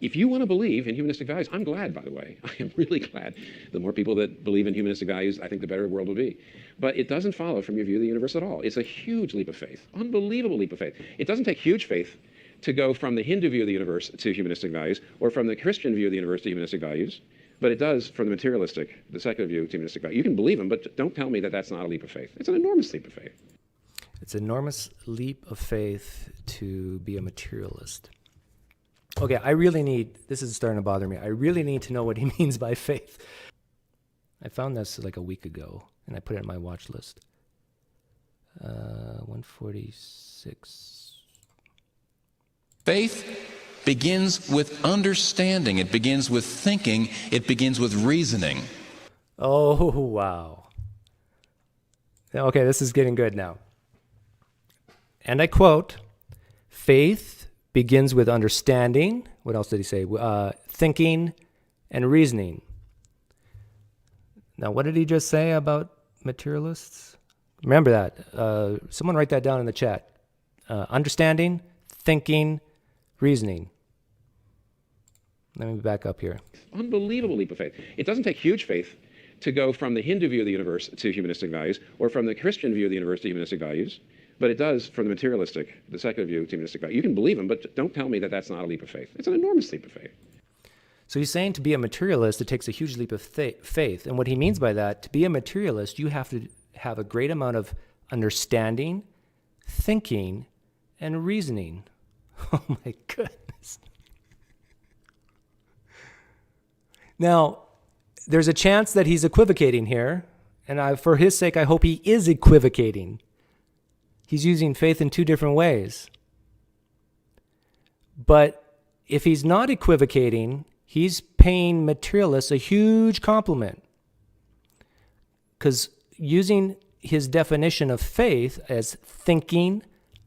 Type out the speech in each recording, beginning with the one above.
If you want to believe in humanistic values, I'm glad, by the way. I am really glad. The more people that believe in humanistic values, I think the better the world will be. But it doesn't follow from your view of the universe at all. It's a huge leap of faith, unbelievable leap of faith. It doesn't take huge faith to go from the Hindu view of the universe to humanistic values, or from the Christian view of the universe to humanistic values. But it does from the materialistic, the secular view to humanistic values. You can believe them, but don't tell me that that's not a leap of faith. It's an enormous leap of faith. It's an enormous leap of faith to be a materialist. Okay, this is starting to bother me. I really need to know what he means by faith. I found this like a week ago, and I put it in my watch list. 146. Faith begins with understanding. It begins with thinking. It begins with reasoning. Oh, wow. Okay, this is getting good now. And I quote, faith begins with understanding. What else did he say? Thinking and reasoning. Now, what did he just say about materialists? Remember that. Someone write that down in the chat. Understanding, thinking, reasoning. Let me back up here. Unbelievable leap of faith. It doesn't take huge faith to go from the Hindu view of the universe to humanistic values, or from the Christian view of the universe to humanistic values. But it does from the materialistic, the secular view to humanistic values. You can believe them, but don't tell me that that's not a leap of faith. It's an enormous leap of faith. So he's saying to be a materialist, it takes a huge leap of faith. And what he means by that, to be a materialist, you have to have a great amount of understanding, thinking, and reasoning. Oh my goodness. Now, there's a chance that he's equivocating here, and for his sake, I hope he is equivocating. He's using faith in two different ways. But if he's not equivocating, he's paying materialists a huge compliment. Because using his definition of faith as thinking,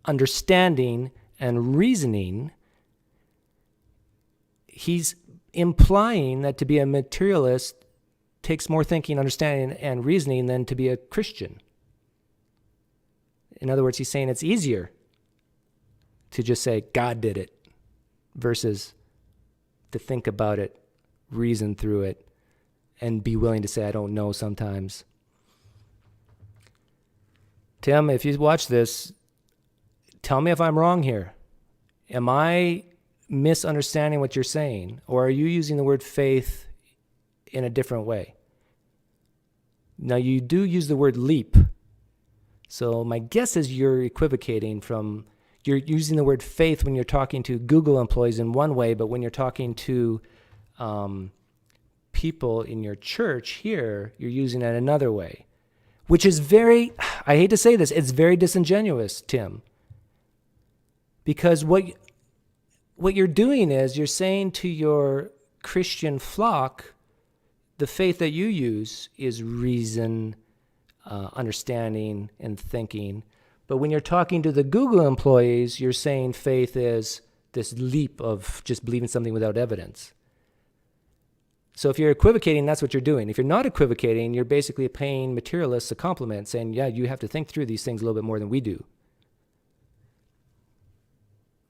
understanding, and reasoning, he's implying that to be a materialist takes more thinking, understanding, and reasoning than to be a Christian. In other words, he's saying it's easier to just say, God did it, versus to think about it, reason through it, and be willing to say, I don't know sometimes. Tim, if you watch this, tell me if I'm wrong here. Am I misunderstanding what you're saying, or are you using the word faith in a different way? Now, you do use the word leap. So my guess is you're equivocating you're using the word faith when you're talking to Google employees in one way, but when you're talking to people in your church here, you're using it another way, which is I hate to say this, it's very disingenuous, Tim. Because what you're doing is you're saying to your Christian flock, the faith that you use is reason, understanding, and thinking. But when you're talking to the Google employees, you're saying faith is this leap of just believing something without evidence. So if you're equivocating, that's what you're doing. If you're not equivocating, you're basically paying materialists a compliment, saying, yeah, you have to think through these things a little bit more than we do.